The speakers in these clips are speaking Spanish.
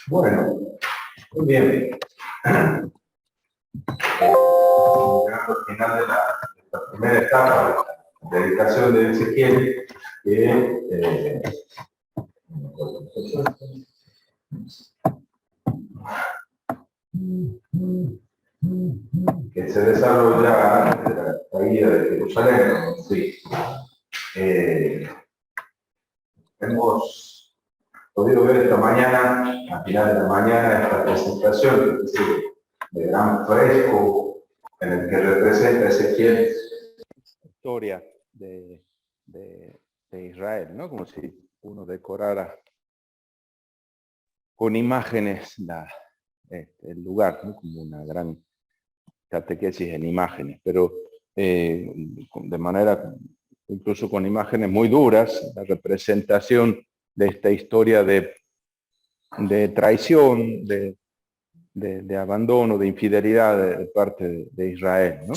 Bueno, muy bien. Llegando al final de esta primera etapa de la dedicación de Ezequiel, que se desarrolla desde la caída de Jerusalén. Sí. Hemos podido ver esta mañana, a final de la mañana, esta presentación de gran fresco en el que representa Ezequiel la historia de Israel, ¿no? Como si uno decorara con imágenes el lugar, ¿no? Como una gran catequesis en imágenes, pero de manera, incluso con imágenes muy duras, la representación de esta historia de traición, de abandono, de infidelidad de parte de Israel, ¿no?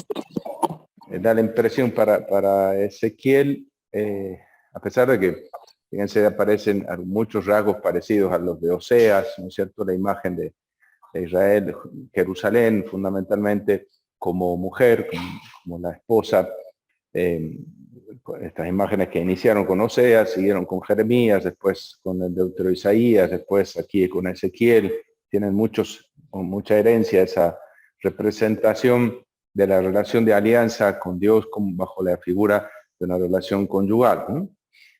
Da la impresión para Ezequiel, a pesar de que, fíjense, aparecen muchos rasgos parecidos a los de Oseas, ¿no es cierto? La imagen de Israel, Jerusalén, fundamentalmente como mujer, como la esposa, estas imágenes que iniciaron con Oseas, siguieron con Jeremías, después con el Deutero Isaías, después aquí con Ezequiel, tienen mucha herencia esa representación de la relación de alianza con Dios bajo la figura de una relación conyugal, ¿no?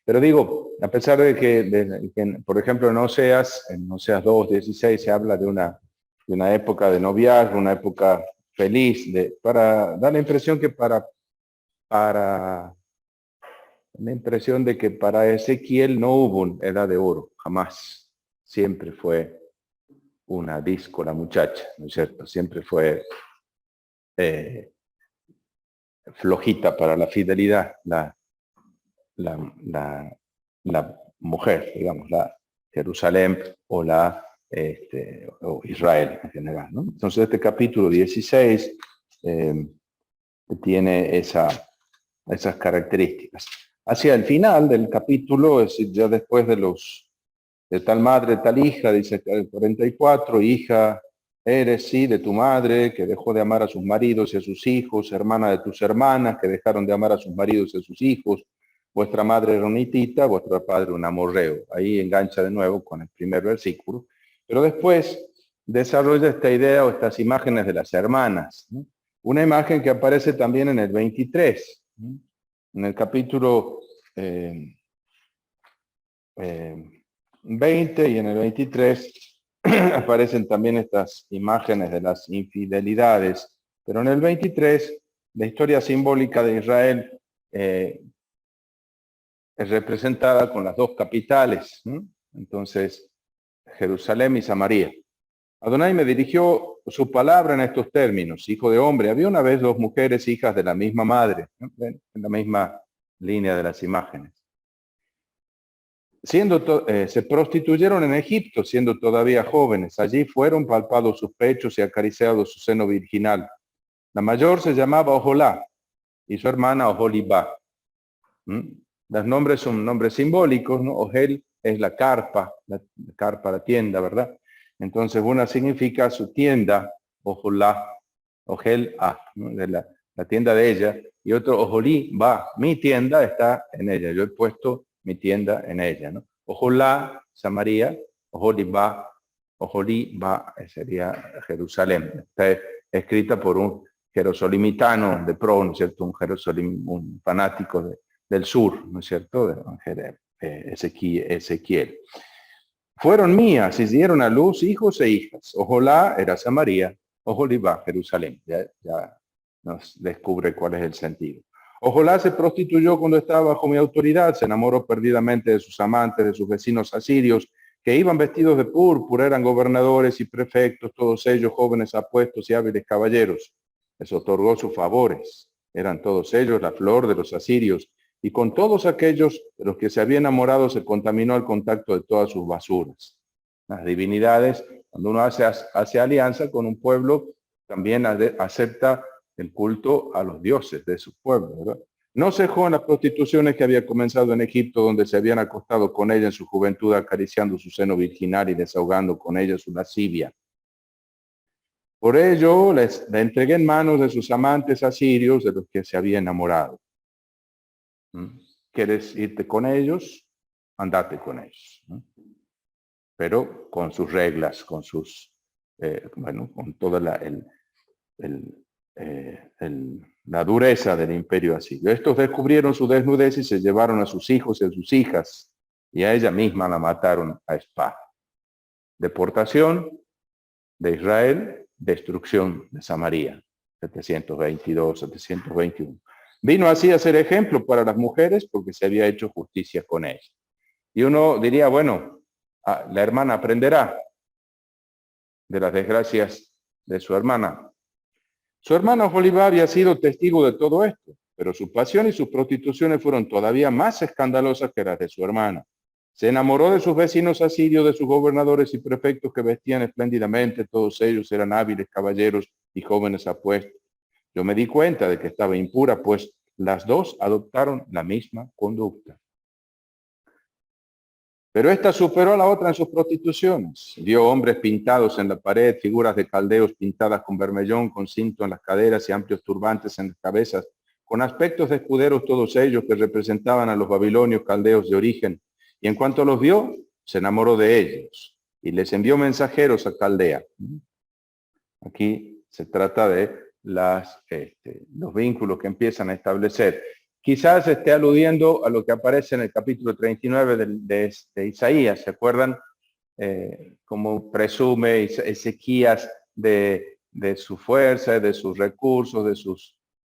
Pero digo, a pesar de que por ejemplo, en Oseas 2:16 se habla de una época de noviazgo, una época feliz, para dar la impresión que la impresión de que para Ezequiel no hubo una edad de oro, jamás. Siempre fue una disco la muchacha, ¿no es cierto? Siempre fue flojita para la fidelidad, la mujer, digamos, la Jerusalén o o Israel en general, ¿no? Entonces este capítulo 16 tiene esas características. Hacia el final del capítulo, es decir, ya después de tal madre, tal hija, dice el 44, hija eres, sí, de tu madre, que dejó de amar a sus maridos y a sus hijos, hermana de tus hermanas, que dejaron de amar a sus maridos y a sus hijos, vuestra madre era un hitita, vuestro padre un amorreo. Ahí engancha de nuevo con el primer versículo, pero después desarrolla esta idea o estas imágenes de las hermanas, ¿no? Una imagen que aparece también en el 23, ¿no? En el capítulo 20 y en el 23 aparecen también estas imágenes de las infidelidades, pero en el 23 la historia simbólica de Israel es representada con las dos capitales, ¿no? Entonces, Jerusalén y Samaria. Adonai me dirigió su palabra en estos términos: hijo de hombre, había una vez dos mujeres hijas de la misma madre, ¿no? En la misma línea de las imágenes. Se prostituyeron en Egipto, siendo todavía jóvenes. Allí fueron palpados sus pechos y acariciados su seno virginal. La mayor se llamaba Oholá y su hermana Oholibá. Los nombres son nombres simbólicos, ¿no? Ohel es la carpa, la tienda, ¿verdad? Entonces una significa su tienda, Oholá, Ohel-A, ¿no? De la tienda de ella, y otro Oholibá, mi tienda está en ella. Yo he puesto mi tienda en ella, ¿no? Oholá, Samaria, Oholibá sería Jerusalén. Está escrita por un jerosolimitano de pro, ¿no es cierto? Un fanático del sur, ¿no es cierto? De Ezequiel. Fueron mías y dieron a luz hijos e hijas. Oholá era Samaria, Oholibá, Jerusalén. Ya nos descubre cuál es el sentido. Oholá se prostituyó cuando estaba bajo mi autoridad, se enamoró perdidamente de sus amantes, de sus vecinos asirios, que iban vestidos de púrpura, eran gobernadores y prefectos, todos ellos jóvenes apuestos y hábiles caballeros. Les otorgó sus favores. Eran todos ellos la flor de los asirios, y con todos aquellos de los que se había enamorado se contaminó al contacto de todas sus basuras. Las divinidades, cuando uno hace alianza con un pueblo, también acepta el culto a los dioses de su pueblo, ¿verdad? No cejó en las prostituciones que había comenzado en Egipto, donde se habían acostado con ella en su juventud, acariciando su seno virginal y desahogando con ella su lascivia. Por ello, la entregué en manos de sus amantes asirios, de los que se había enamorado. ¿Quieres irte con ellos? Andate con ellos. Pero con sus reglas, con sus, con toda la dureza del imperio asirio. Estos descubrieron su desnudez y se llevaron a sus hijos y a sus hijas, y a ella misma la mataron a espada. Deportación de Israel, destrucción de Samaria, 722, 721. Vino así a ser ejemplo para las mujeres porque se había hecho justicia con ella. Y uno diría, bueno, la hermana aprenderá de las desgracias de su hermana. Su hermana Oholibá había sido testigo de todo esto, pero su pasión y sus prostituciones fueron todavía más escandalosas que las de su hermana. Se enamoró de sus vecinos asirios, de sus gobernadores y prefectos que vestían espléndidamente. Todos ellos eran hábiles caballeros y jóvenes apuestos. Yo me di cuenta de que estaba impura, pues las dos adoptaron la misma conducta. Pero esta superó a la otra en sus prostituciones. Vio hombres pintados en la pared, figuras de caldeos pintadas con bermellón, con cinto en las caderas y amplios turbantes en las cabezas, con aspectos de escuderos todos ellos que representaban a los babilonios caldeos de origen. Y en cuanto los vio, se enamoró de ellos y les envió mensajeros a Caldea. Aquí se trata de los vínculos que empiezan a establecer. Quizás esté aludiendo a lo que aparece en el capítulo 39 de Isaías. ¿Se acuerdan? Cómo presume Ezequías de su fuerza, de sus recursos,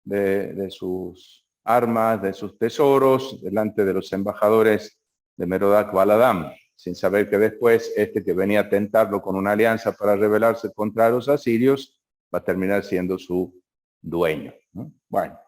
de sus armas, de sus tesoros, delante de los embajadores de Merodac Baladam, sin saber que después que venía a tentarlo con una alianza para rebelarse contra los asirios, va a terminar siendo su dueño, ¿no? Bueno.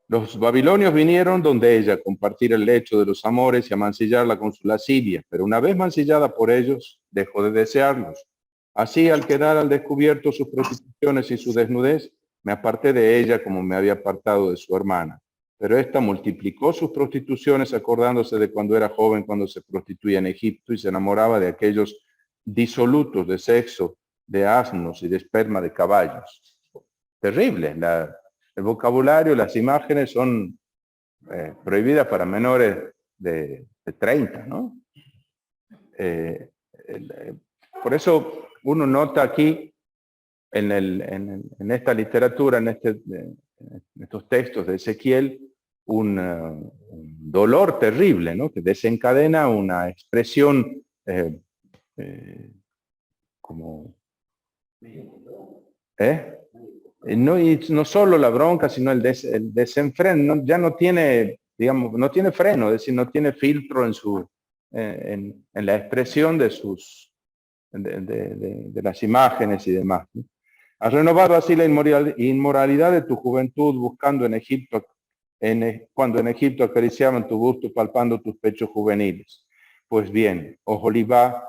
Los babilonios vinieron donde ella a compartir el lecho de los amores y a mancillarla con su lascivia, pero una vez mancillada por ellos, dejó de desearlos. Así, al quedar al descubierto sus prostituciones y su desnudez, me aparté de ella como me había apartado de su hermana. Pero ésta multiplicó sus prostituciones acordándose de cuando era joven, cuando se prostituía en Egipto y se enamoraba de aquellos disolutos de sexo, de asnos y de esperma de caballos. Terrible. El vocabulario, las imágenes son prohibidas para menores de 30, ¿no? Por eso uno nota aquí en esta literatura, en estos textos de Ezequiel, un dolor terrible, ¿no? Que desencadena una expresión como... No, y no solo la bronca, sino el desenfreno, ya no tiene, digamos, no tiene freno, es decir, no tiene filtro en la expresión de las imágenes y demás. Has renovado así la inmoralidad de tu juventud, buscando en Egipto, cuando en Egipto acariciaban tu busto, palpando tus pechos juveniles. Pues bien, Oholibá,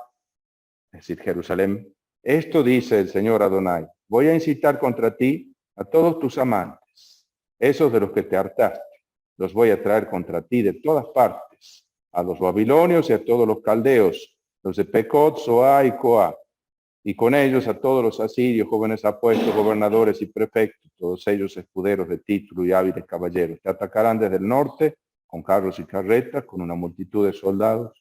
es decir, Jerusalén, esto dice el Señor Adonai: voy a incitar contra ti a todos tus amantes, esos de los que te hartaste. Los voy a traer contra ti de todas partes, a los babilonios y a todos los caldeos, los de Pecot, Zoá y Coá, y con ellos a todos los asirios, jóvenes apuestos, gobernadores y prefectos, todos ellos escuderos de título y hábiles caballeros. Te atacarán desde el norte, con carros y carretas, con una multitud de soldados.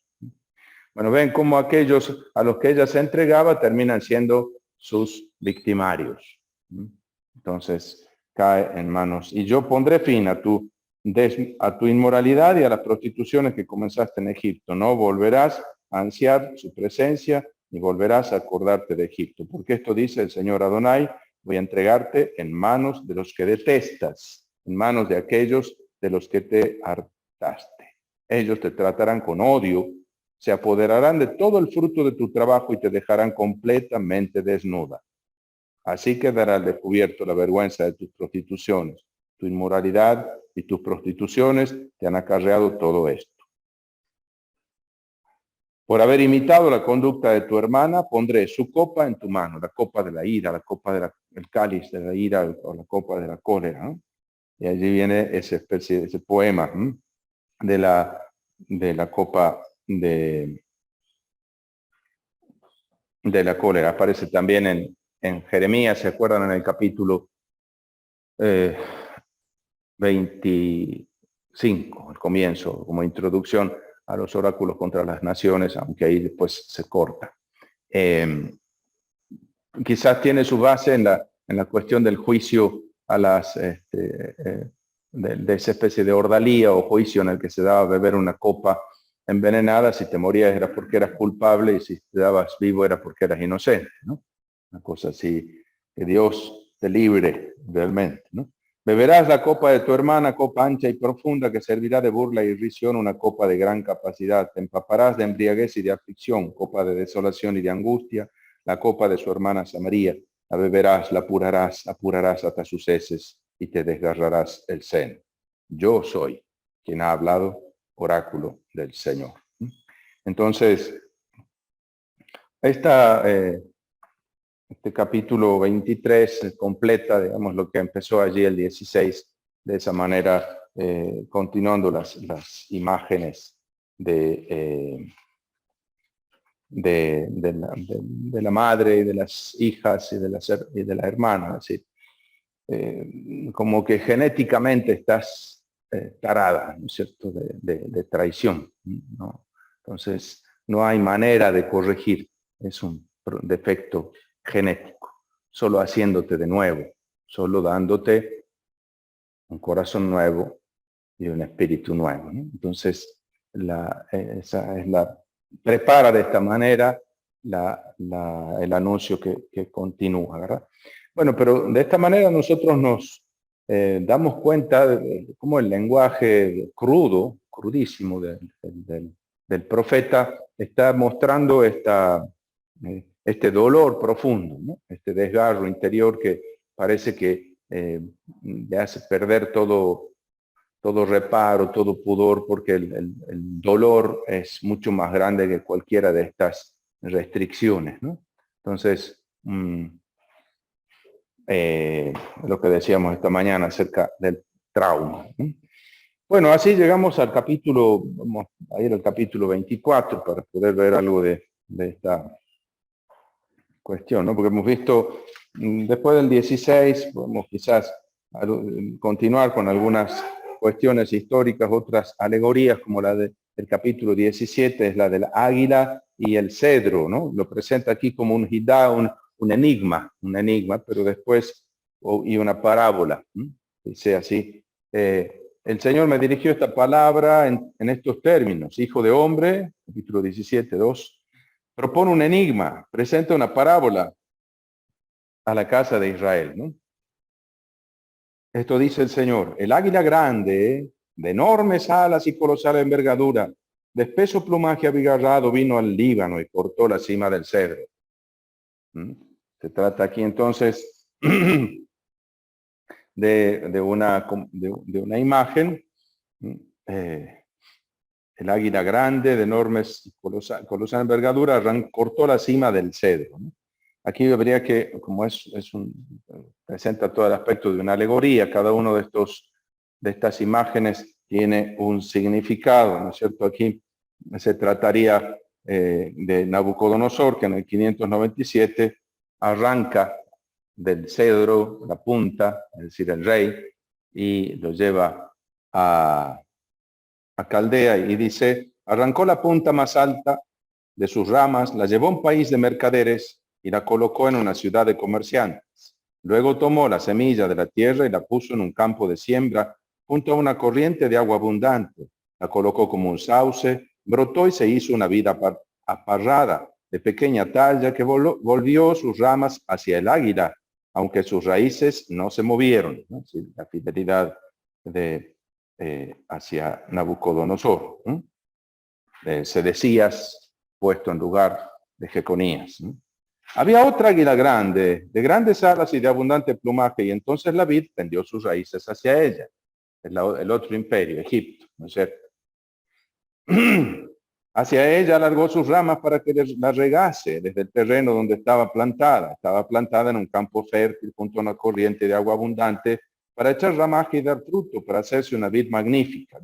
Bueno, ven cómo aquellos a los que ella se entregaba terminan siendo sus victimarios. Entonces cae en manos. Y yo pondré fin a tu inmoralidad y a las prostituciones que comenzaste en Egipto. No volverás a ansiar su presencia ni volverás a acordarte de Egipto. Porque esto dice el Señor Adonai: voy a entregarte en manos de los que detestas, en manos de aquellos de los que te hartaste. Ellos te tratarán con odio, se apoderarán de todo el fruto de tu trabajo y te dejarán completamente desnuda. Así quedará al descubierto la vergüenza de tus prostituciones. Tu inmoralidad y tus prostituciones te han acarreado todo esto. Por haber imitado la conducta de tu hermana, pondré su copa en tu mano, la copa de la ira, la copa del cáliz de la ira o la copa de la cólera, ¿no? Y allí viene esa especie, ese poema de la copa de la cólera. Aparece también en Jeremías, ¿se acuerdan? En el capítulo 25, el comienzo, como introducción a los oráculos contra las naciones, aunque ahí después se corta. Quizás tiene su base en la cuestión del juicio a las, de esa especie de ordalía o juicio en el que se daba a beber una copa envenenada. Si te morías era porque eras culpable y si te dabas vivo era porque eras inocente, ¿no? Una cosa así, que Dios te libre realmente, ¿no? Beberás la copa de tu hermana, copa ancha y profunda, que servirá de burla y irrisión, una copa de gran capacidad. Te empaparás de embriaguez y de aflicción, copa de desolación y de angustia, la copa de su hermana Samaría. La beberás, la apurarás hasta sus heces y te desgarrarás el seno. Yo soy quien ha hablado, oráculo del Señor. Entonces, este capítulo 23 completa, digamos, lo que empezó allí el 16, de esa manera, continuando las imágenes de la madre y de las hijas y de la hermana. Así, como que genéticamente estás tarada, ¿no es cierto?, de traición, ¿no? Entonces, no hay manera de corregir, es un defecto genético, solo haciéndote de nuevo, solo dándote un corazón nuevo y un espíritu nuevo, ¿no? Entonces, esa es prepara de esta manera el anuncio que continúa, ¿verdad? Bueno, pero de esta manera nosotros nos damos cuenta de cómo el lenguaje crudísimo del profeta está mostrando este dolor profundo, ¿no? Este desgarro interior que parece que le hace perder todo reparo, todo pudor, porque el dolor es mucho más grande que cualquiera de estas restricciones, ¿no? Entonces, lo que decíamos esta mañana acerca del trauma, ¿no? Bueno, así llegamos al capítulo, vamos a ir al capítulo 24 para poder ver algo de esta cuestión, ¿no? Porque hemos visto, después del 16, podemos quizás continuar con algunas cuestiones históricas, otras alegorías, como la del capítulo 17, es la del águila y el cedro, ¿no? Lo presenta aquí como un hidá, un enigma, pero después, y una parábola, ¿no? Dice así, el Señor me dirigió esta palabra en estos términos: hijo de hombre, capítulo 17, 2, propone un enigma, presenta una parábola a la casa de Israel, ¿no? Esto dice el Señor: el águila grande, de enormes alas y colosal envergadura, de espeso plumaje abigarrado, vino al Líbano y cortó la cima del cedro. Se trata aquí entonces de una imagen, el águila grande, de enormes y colosal envergadura, cortó la cima del cedro, ¿no? Aquí habría que, como presenta todo el aspecto de una alegoría, cada uno de estas imágenes tiene un significado, ¿no es cierto? Aquí se trataría de Nabucodonosor, que en el 597 arranca del cedro la punta, es decir, el rey, y lo lleva a Caldea, y dice: arrancó la punta más alta de sus ramas, la llevó a un país de mercaderes y la colocó en una ciudad de comerciantes. Luego tomó la semilla de la tierra y la puso en un campo de siembra junto a una corriente de agua abundante. La colocó como un sauce, brotó y se hizo una vid aparrada de pequeña talla que volvió sus ramas hacia el águila, aunque sus raíces no se movieron, ¿no? Sí, la fidelidad hacia Nabucodonosor, ¿no? Sedecías puesto en lugar de Jeconías, ¿no? Había otra águila grande, de grandes alas y de abundante plumaje, y entonces la vid tendió sus raíces hacia ella, el otro imperio, Egipto, ¿no es cierto? Hacia ella alargó sus ramas para que la regase desde el terreno donde estaba plantada. Estaba plantada en un campo fértil junto a una corriente de agua abundante, para echar ramaje y dar fruto, para hacerse una vid magnífica.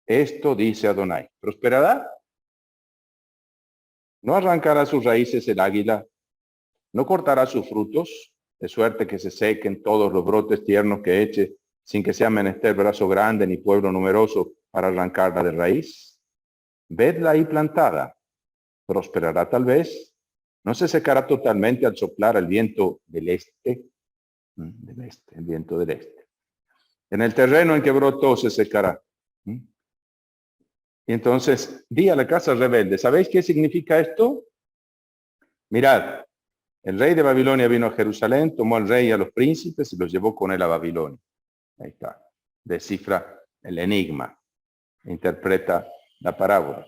Esto dice Adonai. ¿Prosperará? ¿No arrancará sus raíces el águila? ¿No cortará sus frutos? De suerte que se sequen todos los brotes tiernos que eche, sin que sea menester brazo grande ni pueblo numeroso para arrancarla de raíz. Vedla ahí plantada. ¿Prosperará tal vez? ¿No se secará totalmente al soplar el viento del este? El viento del este. En el terreno en que brotó se secará. Y entonces, di a la casa rebelde, ¿sabéis qué significa esto? Mirad, el rey de Babilonia vino a Jerusalén, tomó al rey y a los príncipes y los llevó con él a Babilonia. Ahí está. Descifra el enigma. Interpreta la parábola.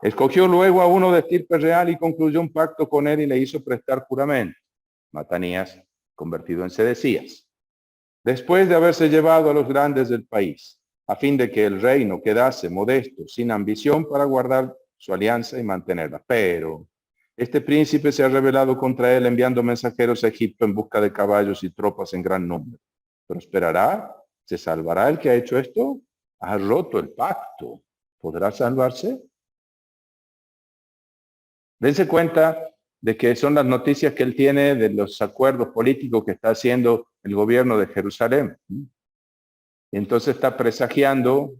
Escogió luego a uno de estirpe real y concluyó un pacto con él y le hizo prestar juramento. Matanías, convertido en Sedecías. Después de haberse llevado a los grandes del país, a fin de que el reino quedase modesto, sin ambición para guardar su alianza y mantenerla. Pero este príncipe se ha rebelado contra él enviando mensajeros a Egipto en busca de caballos y tropas en gran número. ¿Prosperará? ¿Se salvará el que ha hecho esto? Ha roto el pacto. ¿Podrá salvarse? Dense cuenta de que son las noticias que él tiene de los acuerdos políticos que está haciendo el gobierno de Jerusalén. Y entonces está presagiando,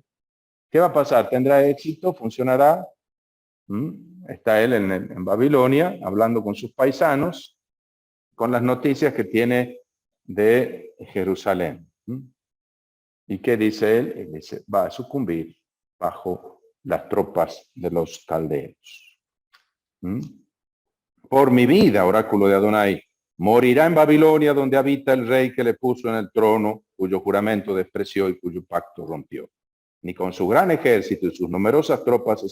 ¿qué va a pasar? ¿Tendrá éxito? ¿Funcionará? Está él en Babilonia hablando con sus paisanos, con las noticias que tiene de Jerusalén. ¿Y qué dice él? Él dice, va a sucumbir bajo las tropas de los caldeos. Por mi vida, oráculo de Adonai, morirá en Babilonia donde habita el rey que le puso en el trono, cuyo juramento despreció y cuyo pacto rompió. Ni con su gran ejército y sus numerosas tropas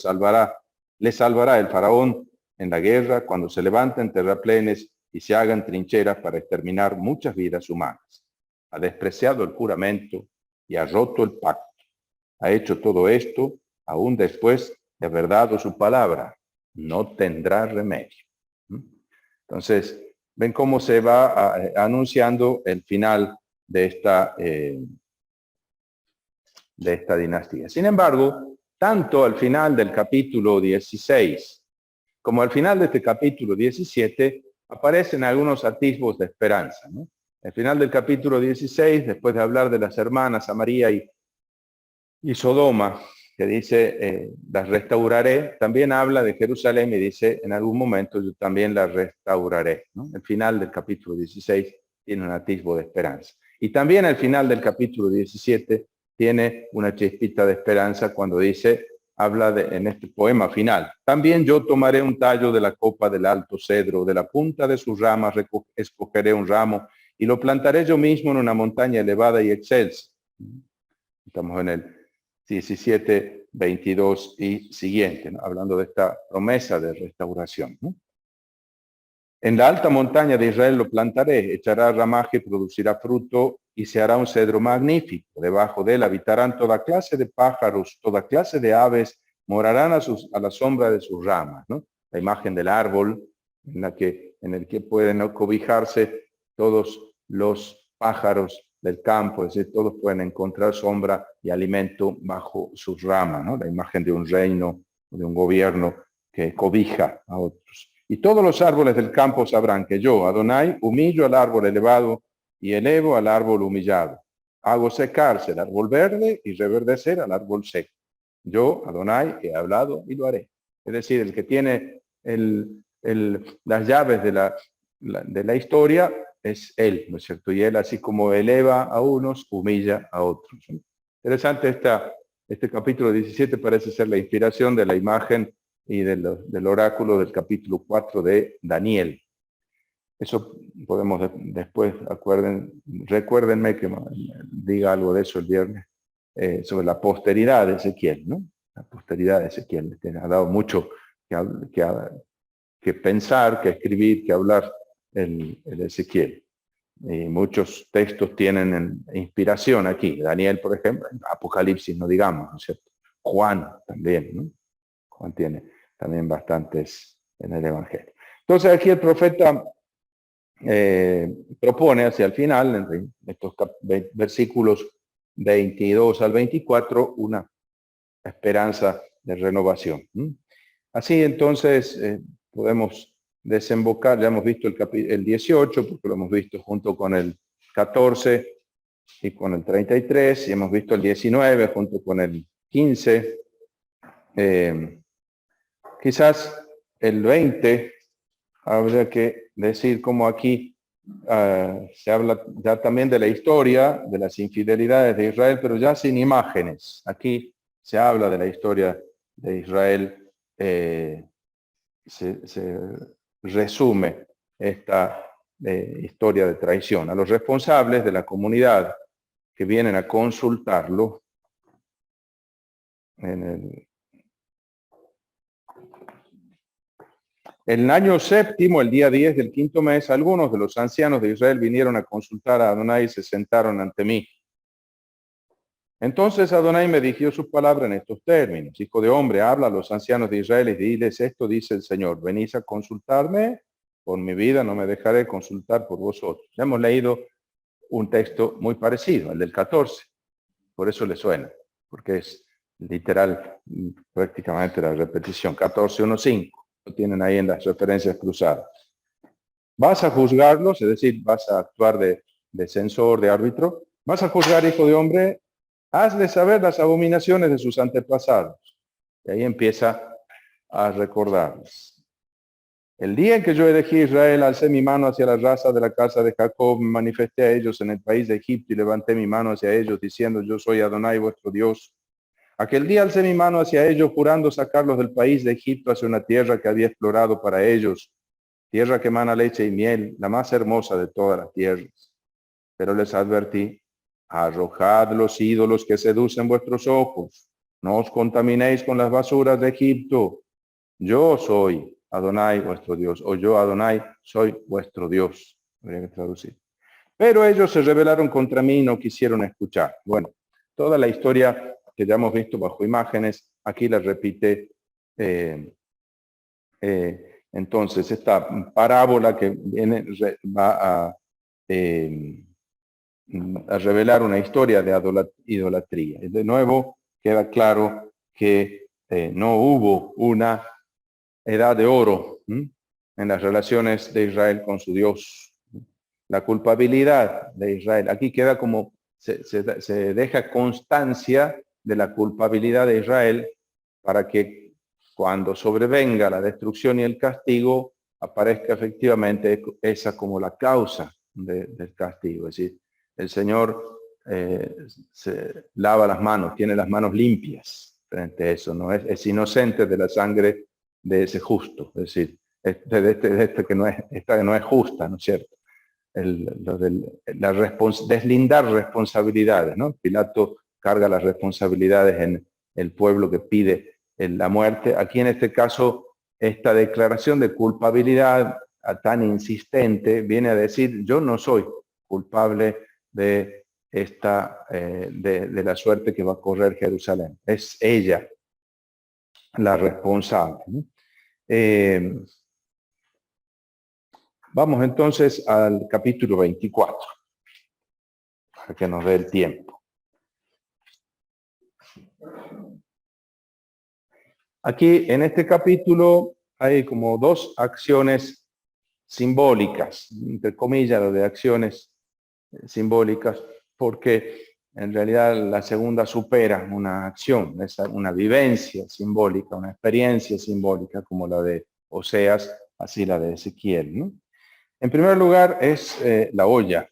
le salvará el faraón en la guerra cuando se levanten terraplenes y se hagan trincheras para exterminar muchas vidas humanas. Ha despreciado el juramento y ha roto el pacto. Ha hecho todo esto aún después de haber dado su palabra. No tendrá remedio. Entonces, ven cómo se va anunciando el final de esta dinastía. Sin embargo, tanto al final del capítulo 16 como al final de este capítulo 17 aparecen algunos atisbos de esperanza, ¿no? Al final del capítulo 16, después de hablar de las hermanas Samaria y Sodoma, que dice, las restauraré, también habla de Jerusalén y dice, en algún momento yo también las restauraré, ¿no? El final del capítulo 16 tiene un atisbo de esperanza. Y también al final del capítulo 17 tiene una chispita de esperanza cuando dice, en este poema final, también yo tomaré un tallo de la copa del alto cedro, de la punta de sus ramas escogeré un ramo y lo plantaré yo mismo en una montaña elevada y excelsa. Estamos en el 17, 22 y siguiente, ¿no? Hablando de esta promesa de restauración, ¿no? En la alta montaña de Israel lo plantaré, echará ramaje, producirá fruto y se hará un cedro magnífico. Debajo de él habitarán toda clase de pájaros, toda clase de aves, morarán a la sombra de sus ramas, ¿no? La imagen del árbol en el que pueden cobijarse todos los pájaros del campo, es decir, todos pueden encontrar sombra y alimento bajo sus ramas, ¿no? La imagen de un reino, de un gobierno que cobija a otros. Y todos los árboles del campo sabrán que yo, Adonai, humillo al árbol elevado y elevo al árbol humillado. Hago secarse el árbol verde y reverdecer al árbol seco. Yo, Adonai, he hablado y lo haré. Es decir, el que tiene las llaves de la historia es él, ¿no es cierto? Y él, así como eleva a unos, humilla a otros. Interesante este capítulo 17 parece ser la inspiración de la imagen y del oráculo del capítulo 4 de Daniel. Eso podemos después, recuérdenme que diga algo de eso el viernes, sobre la posteridad de Ezequiel, ¿no? La posteridad de Ezequiel, que ha dado mucho que pensar, que escribir, que hablar el Ezequiel. Y muchos textos tienen inspiración aquí. Daniel, por ejemplo, Apocalipsis, no digamos, ¿no es cierto? Juan también, ¿no? Juan tiene también bastantes en el Evangelio. Entonces aquí el profeta propone hacia el final, en estos versículos 22 al 24, una esperanza de renovación. Así entonces podemos desembocar, ya hemos visto el 18, porque lo hemos visto junto con el 14 y con el 33, y hemos visto el 19 junto con el 15. Quizás el 20 habría que decir como aquí se habla ya también de la historia de las infidelidades de Israel, pero ya sin imágenes. Aquí se habla de la historia de Israel, se resume esta historia de traición. A los responsables de la comunidad que vienen a consultarlo en el año séptimo, el día 10 del quinto mes, algunos de los ancianos de Israel vinieron a consultar a Adonai y se sentaron ante mí. Entonces Adonai me dirigió su palabra en estos términos: hijo de hombre, habla a los ancianos de Israel y diles, esto dice el Señor, venís a consultarme, por mi vida no me dejaré consultar por vosotros. Ya hemos leído un texto muy parecido, el del 14, por eso le suena, porque es literal, prácticamente la repetición, 14:1-5. Lo tienen ahí en las referencias cruzadas. Vas a juzgarlos, es decir, vas a actuar de censor, de árbitro. Vas a juzgar, hijo de hombre, hazle saber las abominaciones de sus antepasados. Y ahí empieza a recordarles. El día en que yo elegí a Israel, alcé mi mano hacia la raza de la casa de Jacob, me manifesté a ellos en el país de Egipto y levanté mi mano hacia ellos, diciendo, yo soy Adonai, vuestro Dios. Aquel día alcé mi mano hacia ellos, jurando sacarlos del país de Egipto hacia una tierra que había explorado para ellos, tierra que emana leche y miel, la más hermosa de todas las tierras. Pero les advertí, arrojad los ídolos que seducen vuestros ojos, no os contaminéis con las basuras de Egipto. Yo soy Adonai, vuestro Dios, o yo, Adonai, soy vuestro Dios. Habría que traducir. Pero ellos se rebelaron contra mí y no quisieron escuchar. Bueno, toda la historia que ya hemos visto bajo imágenes, aquí la repite. Entonces, esta parábola que viene va a revelar una historia de idolatría. Y de nuevo, queda claro que no hubo una edad de oro en las relaciones de Israel con su Dios. La culpabilidad de Israel. Aquí queda como se deja constancia de la culpabilidad de Israel para que cuando sobrevenga la destrucción y el castigo aparezca efectivamente esa como la causa del castigo. Es decir, el Señor se lava las manos, tiene las manos limpias frente a eso, no es inocente de la sangre de ese justo, es decir, de este que no es, esta que no es justa, ¿no es cierto? Deslindar responsabilidades, ¿no? Pilato carga las responsabilidades en el pueblo que pide la muerte. Aquí en este caso, esta declaración de culpabilidad tan insistente viene a decir, yo no soy culpable de esta, de la suerte que va a correr Jerusalén. Es ella la responsable, ¿no? Vamos entonces al capítulo 24, para que nos dé el tiempo. Aquí en este capítulo hay como dos acciones simbólicas, entre comillas, lo de acciones simbólicas, porque en realidad la segunda supera una acción, es una vivencia simbólica, una experiencia simbólica como la de Oseas, así la de Ezequiel, ¿no? En primer lugar es la olla.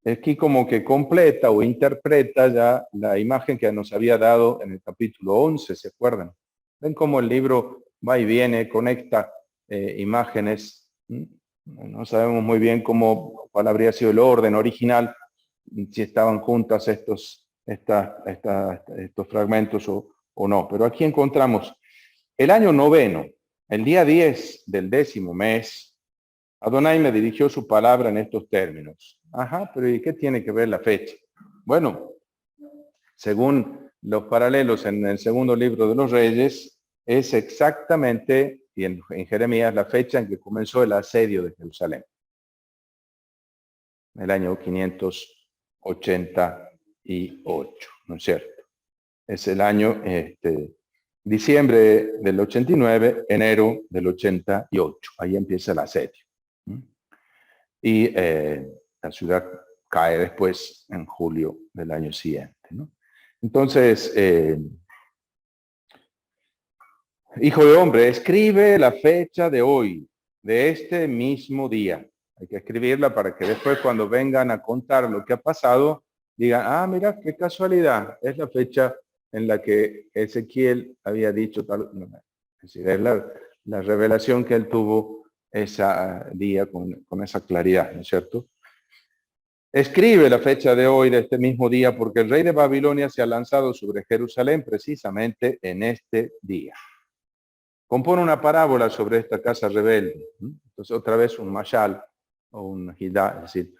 Aquí como que completa o interpreta ya la imagen que nos había dado en el capítulo 11, ¿se acuerdan? Ven cómo el libro va y viene, conecta imágenes. No sabemos muy bien cuál habría sido el orden original, si estaban juntas estos fragmentos o no. Pero aquí encontramos el año 9, el día 10 del 10º mes, Adonai me dirigió su palabra en estos términos. Ajá, pero ¿y qué tiene que ver la fecha? Bueno, según los paralelos en el segundo libro de los Reyes, es exactamente, y en Jeremías, la fecha en que comenzó el asedio de Jerusalén. el año 588, ¿no es cierto? Es el año, diciembre del 89, enero del 88. Ahí empieza el asedio. Y la ciudad cae después en julio del año siguiente, ¿no? Entonces, hijo de hombre, escribe la fecha de hoy, de este mismo día. Hay que escribirla para que después cuando vengan a contar lo que ha pasado, digan, ah, mira, qué casualidad, es la fecha en la que Ezequiel había dicho tal. Es decir, es la revelación que él tuvo ese día con esa claridad, ¿no es cierto? Escribe la fecha de hoy, de este mismo día, porque el rey de Babilonia se ha lanzado sobre Jerusalén precisamente en este día. Compone una parábola sobre esta casa rebelde. Entonces, otra vez un mashal o un hidá, es decir,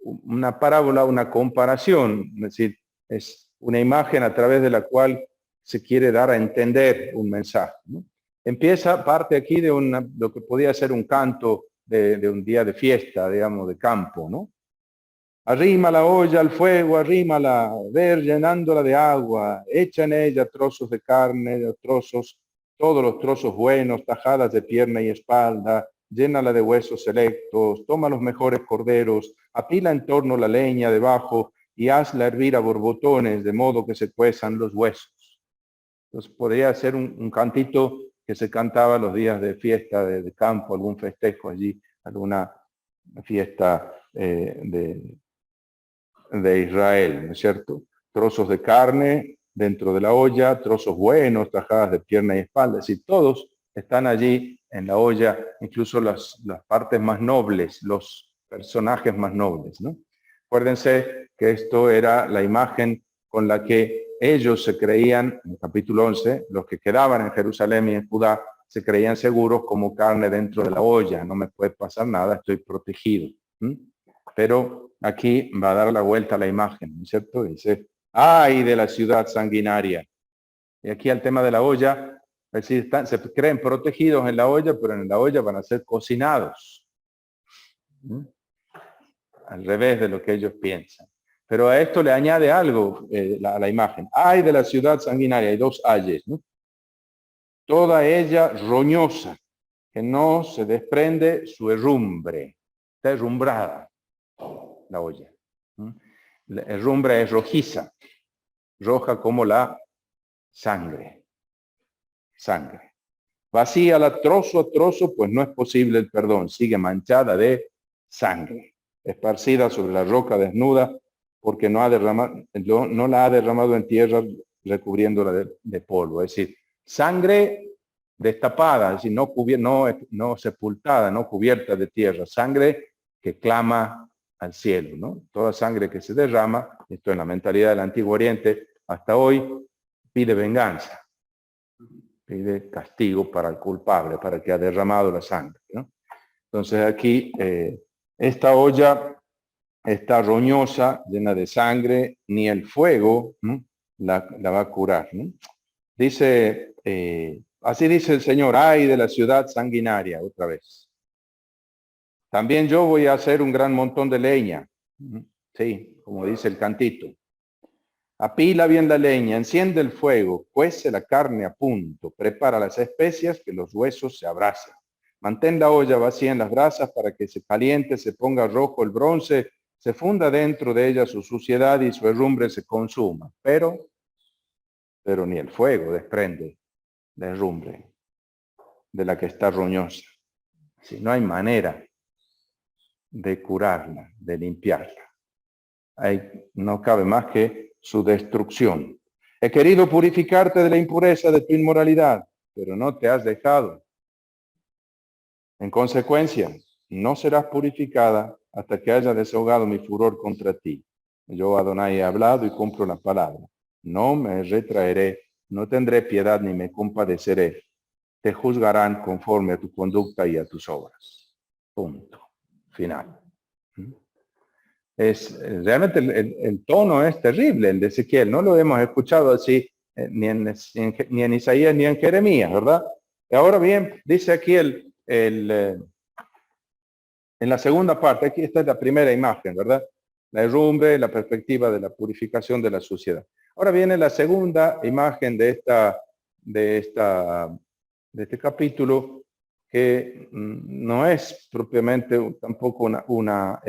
una parábola, una comparación, es decir, es una imagen a través de la cual se quiere dar a entender un mensaje, ¿no? Empieza, parte aquí de lo que podía ser un canto de un día de fiesta, digamos, de campo, ¿no? Arrima la olla al fuego, arrímala, ver llenándola de agua, echa en ella trozos de carne, trozos, todos los trozos buenos, tajadas de pierna y espalda, llénala de huesos selectos, toma los mejores corderos, apila en torno la leña debajo y hazla hervir a borbotones, de modo que se cuezan los huesos. Entonces podría ser un cantito que se cantaba los días de fiesta de campo, algún festejo allí, alguna fiesta de Israel, ¿no es cierto? Trozos de carne dentro de la olla, trozos buenos, tajadas de pierna y espalda, es decir, todos están allí en la olla, incluso las partes más nobles, los personajes más nobles, ¿no? Acuérdense que esto era la imagen con la que ellos se creían, en el capítulo 11, los que quedaban en Jerusalén y en Judá, se creían seguros como carne dentro de la olla, no me puede pasar nada, estoy protegido. Pero aquí va a dar la vuelta a la imagen, ¿no es cierto? Dice, ¡ay de la ciudad sanguinaria! Y aquí al tema de la olla, es decir, se creen protegidos en la olla, pero en la olla van a ser cocinados. Al revés de lo que ellos piensan. Pero a esto le añade algo a la imagen. ¡Ay de la ciudad sanguinaria! Hay dos ayes, ¿no? Toda ella roñosa, que no se desprende su herrumbre. Está herrumbrada la olla. La herrumbre es rojiza, roja como la sangre. Sangre. Vacíala trozo a trozo, pues no es posible el perdón. Sigue manchada de sangre, esparcida sobre la roca desnuda, porque no la ha derramado en tierra, recubriéndola de polvo. Es decir, sangre destapada, es decir, no sepultada, no cubierta de tierra. Sangre que clama al cielo, ¿no? Toda sangre que se derrama, esto en la mentalidad del Antiguo Oriente, hasta hoy pide venganza, pide castigo para el culpable, para el que ha derramado la sangre, ¿no? Entonces aquí esta olla está roñosa, llena de sangre, ni el fuego, ¿no? la va a curar, ¿no? Dice, así dice el Señor, ay de la ciudad sanguinaria, otra vez. También yo voy a hacer un gran montón de leña. Sí, como dice el cantito. Apila bien la leña, enciende el fuego, cuece la carne a punto, prepara las especias, que los huesos se abrasen. Mantén la olla vacía en las brasas para que se caliente, se ponga rojo el bronce, se funda dentro de ella su suciedad y su herrumbre se consuma. Pero ni el fuego desprende la herrumbre de la que está roñosa. Si no hay manera de curarla, de limpiarla. No cabe más que su destrucción. He querido purificarte de la impureza de tu inmoralidad, pero no te has dejado. En consecuencia, no serás purificada hasta que haya desahogado mi furor contra ti. Yo, Adonai, he hablado y cumplo la palabra. No me retraeré, no tendré piedad ni me compadeceré. Te juzgarán conforme a tu conducta y a tus obras. Punto. Final. Realmente el tono es terrible, el de Ezequiel. No lo hemos escuchado así ni en Isaías ni en Jeremías, ¿verdad? Y ahora bien, dice aquí En la segunda parte, aquí está la primera imagen, ¿verdad? La herrumbre, la perspectiva de la purificación de la suciedad. Ahora viene la segunda imagen de este capítulo, que no es propiamente tampoco una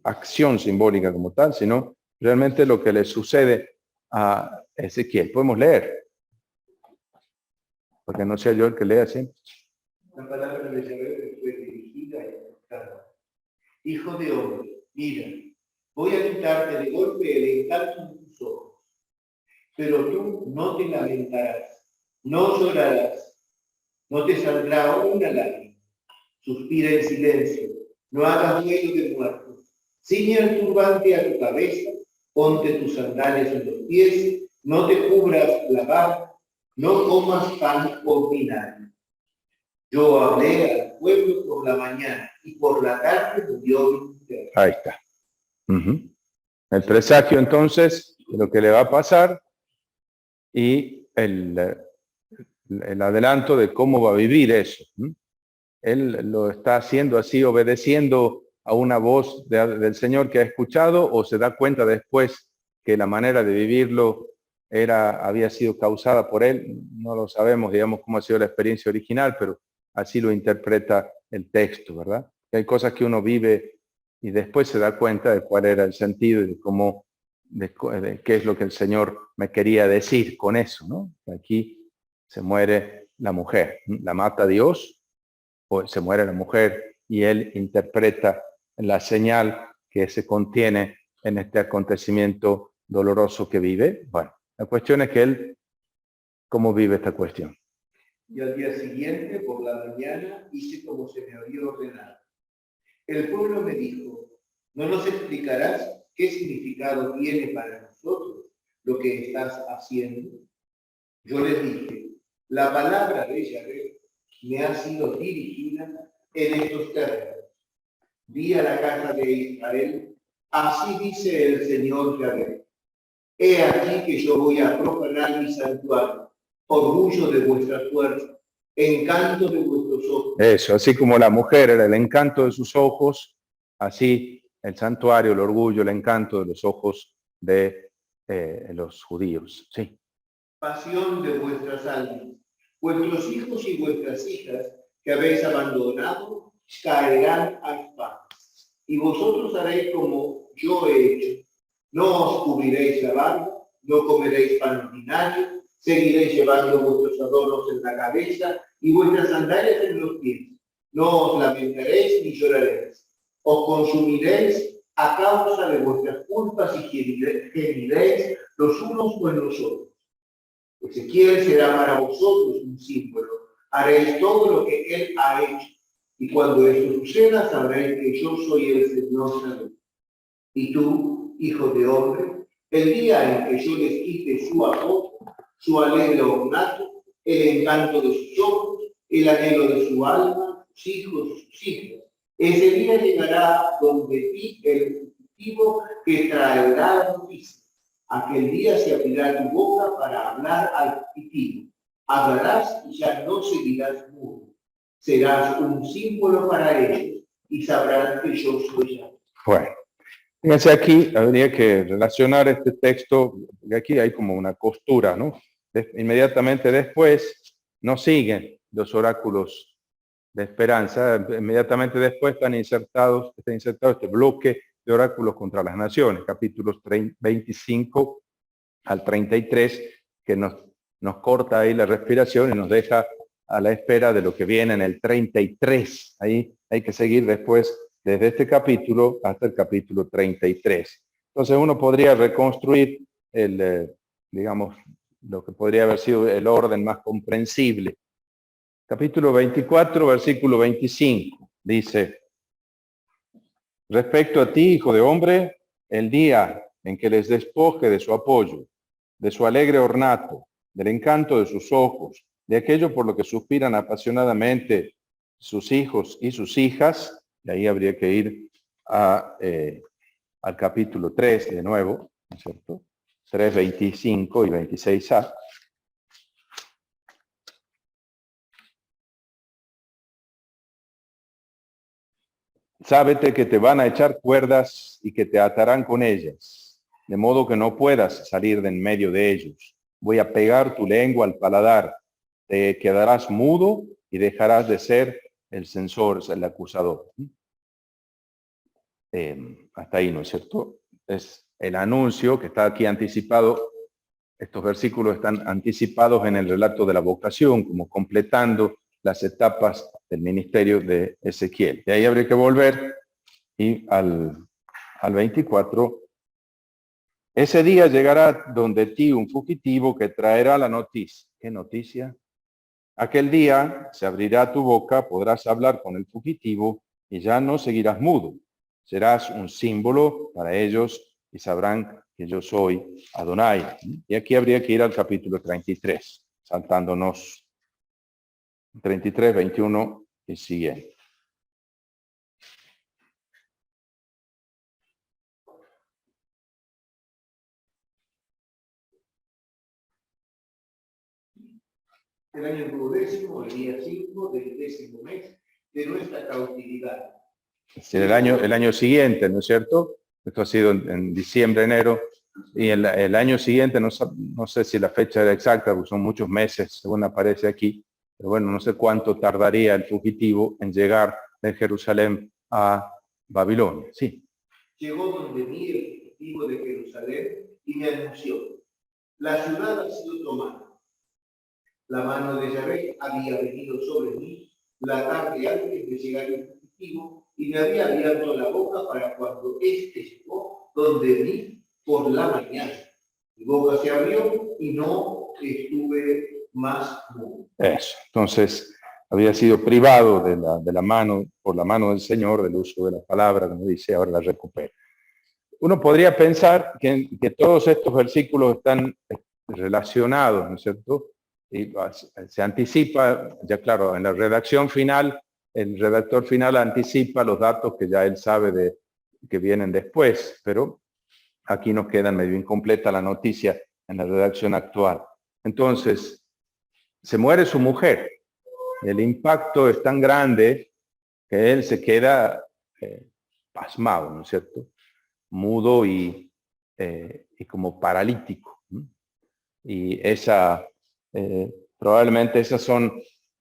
acción simbólica como tal, sino realmente lo que le sucede a Ezequiel. Podemos leer, porque no sea yo el que lea siempre. La palabra de Yahvé fue dirigida y aceptada. Hijo de hombre, mira, voy a quitarte de golpe el encanto de tus ojos, pero tú no te lamentarás, no llorarás, no te saldrá una lágrima. Suspira en silencio, no hagas duelo de muertos. Ciñe el turbante a tu cabeza, ponte tus sandalias en los pies, no te cubras la barba, no comas pan ordinario. Yo hablé al pueblo por la mañana y por la tarde murió mi mujer. Ahí está. El presagio entonces de lo que le va a pasar y el adelanto de cómo va a vivir eso. Él lo está haciendo así, obedeciendo a una voz del Señor que ha escuchado, o se da cuenta después que la manera de vivirlo había sido causada por él. No lo sabemos, digamos, cómo ha sido la experiencia original, pero así lo interpreta el texto, ¿verdad? Que hay cosas que uno vive y después se da cuenta de cuál era el sentido y de cómo, de qué es lo que el Señor me quería decir con eso, ¿no? Aquí se muere la mujer, la mata Dios, o se muere la mujer y él interpreta la señal que se contiene en este acontecimiento doloroso que vive. Bueno, la cuestión es que él, ¿cómo vive esta cuestión? Y al día siguiente, por la mañana, hice como se me había ordenado. El pueblo me dijo, ¿no nos explicarás qué significado tiene para nosotros lo que estás haciendo? Yo les dije, la palabra de Yahvé me ha sido dirigida en estos términos. Di a la casa de Israel, así dice el Señor Yahvé. He aquí que yo voy a profanar mi santuario, orgullo de vuestra fuerza, encanto de vuestros ojos. Eso, así como la mujer era el encanto de sus ojos, así el santuario, el orgullo, el encanto de los ojos de los judíos. Sí. Pasión de vuestras almas. Vuestros hijos y vuestras hijas que habéis abandonado caerán a espada. Y vosotros haréis como yo he hecho. No os cubriréis la barba, no comeréis pan ordinario, seguiréis llevando vuestros adornos en la cabeza y vuestras sandalias en los pies. No os lamentaréis ni lloraréis. Os consumiréis a causa de vuestras culpas y gemiréis los unos con los otros. Ezequiel será para vosotros un símbolo. Haréis todo lo que él ha hecho. Y cuando esto suceda, sabréis que yo soy el Señor Salud. Y tú, hijo de hombre, el día en que yo les quite su apoyo, su alegre ornato, el encanto de sus ojos, el anhelo de su alma, sus hijos, sus hijas, ese día llegará donde ti el fugitivo que traerá la noticia. Aquel día se abrirá tu boca para hablar al fugitivo. Hablarás y ya no seguirás mudo. Serás un símbolo para ellos y sabrán que yo soy Yahvé. Bueno, fíjense aquí, habría que relacionar este texto, porque aquí hay como una costura, ¿no? Inmediatamente después nos siguen los oráculos de esperanza. Inmediatamente después está insertado este bloque de oráculos contra las naciones, capítulos 25 al 33, que nos corta ahí la respiración y nos deja a la espera de lo que viene en el 33. Ahí hay que seguir después desde este capítulo hasta el capítulo 33. Entonces uno podría reconstruir digamos, lo que podría haber sido el orden más comprensible. Capítulo 24, versículo 25, dice: respecto a ti, hijo de hombre, el día en que les despoje de su apoyo, de su alegre ornato, del encanto de sus ojos, de aquello por lo que suspiran apasionadamente sus hijos y sus hijas, y ahí habría que ir al capítulo 3 de nuevo, ¿no es cierto? 3, 25 y 26a. sábete que te van a echar cuerdas y que te atarán con ellas, de modo que no puedas salir de en medio de ellos. Voy a pegar tu lengua al paladar, te quedarás mudo y dejarás de ser el censor, el acusador. Hasta ahí, ¿no es cierto? Es el anuncio que está aquí anticipado. Estos versículos están anticipados en el relato de la vocación, como completando las etapas del ministerio de Ezequiel. De ahí habría que volver y al 24. Ese día llegará donde ti un fugitivo que traerá la noticia. ¿Qué noticia? Aquel día se abrirá tu boca, podrás hablar con el fugitivo y ya no seguirás mudo. Serás un símbolo para ellos y sabrán que yo soy Adonai. Y aquí habría que ir al capítulo 33, saltándonos 33, 21 y siguiente. El año 12, el día 5 del 10º mes de nuestra cautividad. Es decir, el año siguiente, ¿no es cierto? Esto ha sido en diciembre, enero, y el año siguiente, no sé si la fecha era exacta, porque son muchos meses, según aparece aquí, pero bueno, no sé cuánto tardaría el fugitivo en llegar de Jerusalén a Babilonia. Sí. Llegó donde mí el fugitivo de Jerusalén y me anunció: la ciudad ha sido tomada. La mano de Yahvé había venido sobre mí la tarde antes de llegar el fugitivo y me había abierto la boca para cuando éste llegó donde mí por la mañana. Mi boca se abrió y no estuve más mudo. Eso. Entonces, había sido privado de la mano, por la mano del Señor, del uso de la palabra, como dice, ahora la recupera. Uno podría pensar que todos estos versículos están relacionados, ¿no es cierto? Y se anticipa, ya claro, en la redacción final, el redactor final anticipa los datos que ya él sabe que vienen después, pero aquí nos queda medio incompleta la noticia en la redacción actual. Entonces, se muere su mujer. El impacto es tan grande que él se queda pasmado, ¿no es cierto? Mudo y como paralítico. Y probablemente esas son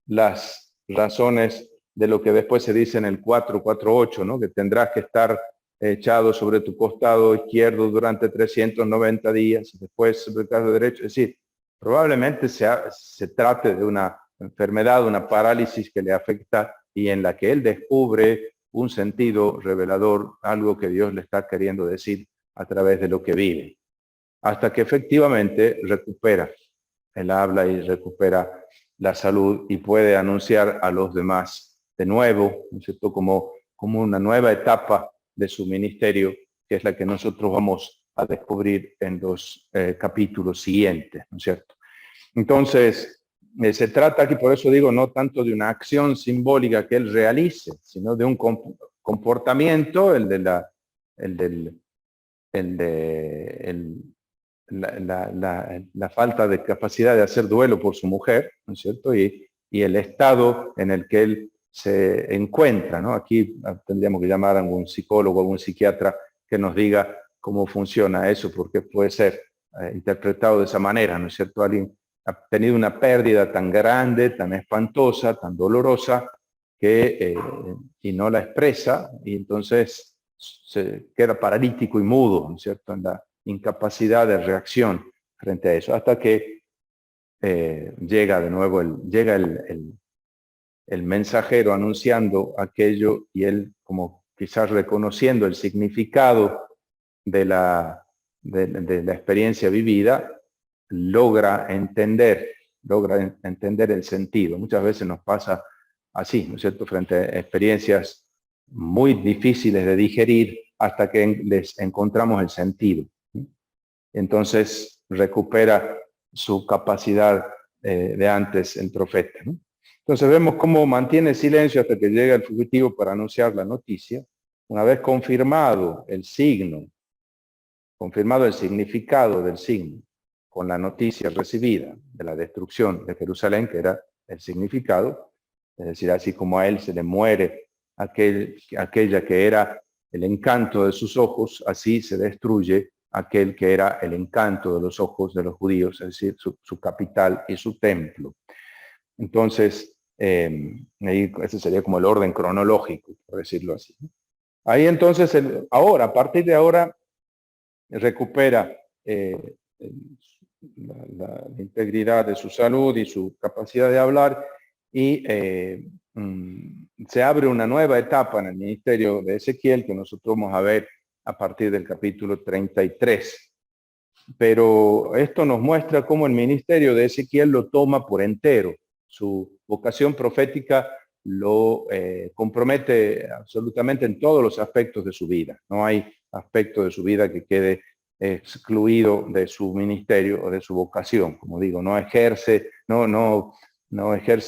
las razones de lo que después se dice en el 4:4:8, ¿no? Que tendrás que estar echado sobre tu costado izquierdo durante 390 días, y después sobre el costado derecho. Es decir, probablemente se trate de una enfermedad, una parálisis que le afecta y en la que él descubre un sentido revelador, algo que Dios le está queriendo decir a través de lo que vive, hasta que efectivamente recupera el habla y recupera la salud y puede anunciar a los demás de nuevo, ¿no es cierto? Como una nueva etapa de su ministerio, que es la que nosotros vamos a descubrir en los capítulos siguientes, ¿no es cierto? Entonces, se trata aquí, por eso digo, no tanto de una acción simbólica que él realice, sino de un comportamiento, la falta de capacidad de hacer duelo por su mujer, ¿no es cierto? Y el estado en el que él se encuentra, ¿no? Aquí tendríamos que llamar a algún psicólogo, a algún psiquiatra que nos diga cómo funciona eso, porque puede ser interpretado de esa manera, ¿no es cierto? Alguien ha tenido una pérdida tan grande, tan espantosa, tan dolorosa, y no la expresa, y entonces se queda paralítico y mudo, ¿no es cierto?, en la incapacidad de reacción frente a eso, hasta que llega de nuevo el mensajero anunciando aquello, y él, como quizás reconociendo el significado de la experiencia vivida, logra entender el sentido. Muchas veces nos pasa así, ¿no es cierto?, frente a experiencias muy difíciles de digerir hasta que les encontramos el sentido. Entonces recupera su capacidad de antes el profeta, ¿no? Entonces vemos cómo mantiene silencio hasta que llega el fugitivo para anunciar la noticia. Una vez confirmado el signo, confirmado el significado del signo, con la noticia recibida de la destrucción de Jerusalén, que era el significado, es decir, así como a él se le muere aquella que era el encanto de sus ojos, así se destruye aquel que era el encanto de los ojos de los judíos, es decir, su capital y su templo. Entonces, ese sería como el orden cronológico, por decirlo así. Ahí entonces, a partir de ahora, recupera la integridad de su salud y su capacidad de hablar y se abre una nueva etapa en el ministerio de Ezequiel que nosotros vamos a ver a partir del capítulo 33. Pero esto nos muestra cómo el ministerio de Ezequiel lo toma por entero. Su vocación profética lo compromete absolutamente en todos los aspectos de su vida. No hay aspecto de su vida que quede excluido de su ministerio o de su vocación. Como digo, no ejerce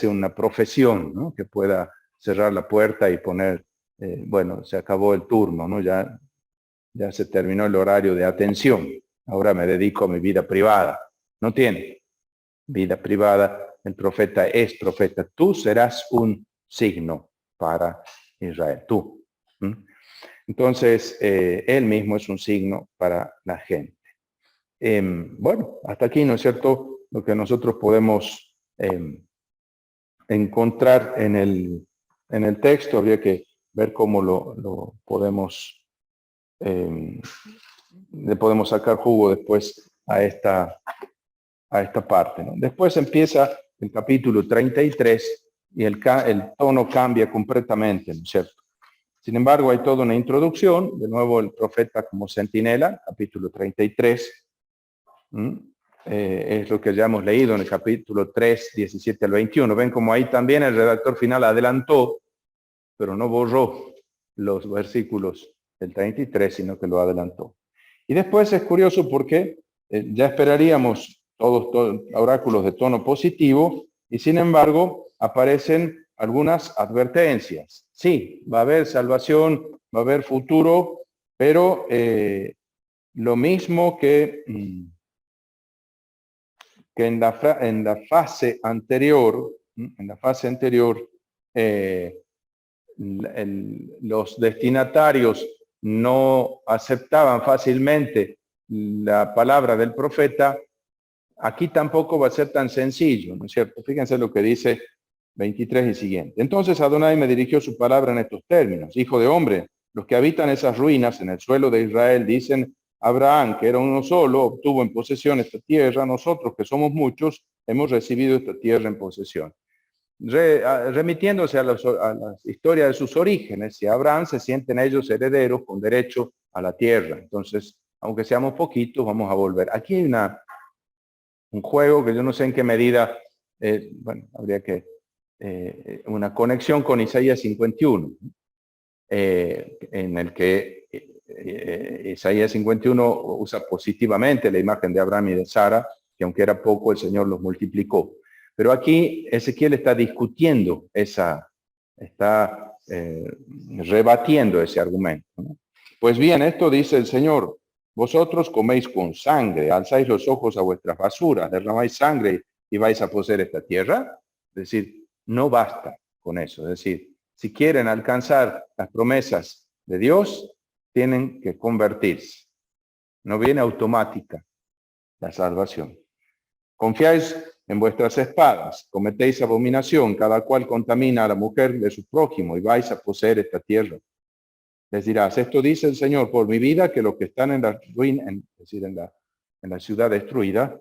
una profesión, ¿no?, que pueda cerrar la puerta y poner, bueno, se acabó el turno, ¿no? Ya se terminó el horario de atención. Ahora me dedico a mi vida privada. No tiene vida privada. El profeta es profeta. Tú serás un signo para Israel. Tú. Entonces, él mismo es un signo para la gente. Bueno, hasta aquí, ¿no es cierto?, lo que nosotros podemos encontrar en el texto. Habría que ver cómo lo podemos, le podemos sacar jugo después a esta parte, ¿no? Después empieza el capítulo 33 y el tono cambia completamente, ¿no es cierto? Sin embargo, hay toda una introducción, de nuevo el profeta como centinela, capítulo 33. Es lo que ya hemos leído en el capítulo 3, 17 al 21. Ven como ahí también el redactor final adelantó, pero no borró los versículos del 33, sino que lo adelantó. Y después es curioso porque ya esperaríamos todos oráculos de tono positivo, y sin embargo aparecen algunas advertencias. Sí, va a haber salvación, va a haber futuro, pero lo mismo que en la fase anterior, los destinatarios no aceptaban fácilmente la palabra del profeta. Aquí tampoco va a ser tan sencillo, ¿no es cierto? Fíjense lo que dice 23 y siguiente. Entonces Adonai me dirigió su palabra en estos términos: hijo de hombre, los que habitan esas ruinas en el suelo de Israel dicen: Abraham, que era uno solo, obtuvo en posesión esta tierra. Nosotros, que somos muchos, hemos recibido esta tierra en posesión. Remitiéndose a la historia de sus orígenes, si Abraham se sienten ellos herederos con derecho a la tierra. Entonces, aunque seamos poquitos, vamos a volver. Aquí hay un juego que yo no sé en qué medida, bueno, habría que, una conexión con Isaías 51, en el que Isaías 51 usa positivamente la imagen de Abraham y de Sara, que aunque era poco, el Señor los multiplicó. Pero aquí Ezequiel está discutiendo está rebatiendo ese argumento, ¿no? Pues bien, esto dice el Señor: vosotros coméis con sangre, alzáis los ojos a vuestras basuras, derramáis sangre y vais a poseer esta tierra. Es decir, no basta con eso. Es decir, si quieren alcanzar las promesas de Dios, tienen que convertirse. No viene automática la salvación. Confiáis en vuestras espadas, cometéis abominación, cada cual contamina a la mujer de su prójimo y vais a poseer esta tierra. Les dirás: esto dice el Señor, por mi vida, que los que están en la ruina, es decir, en la ciudad destruida,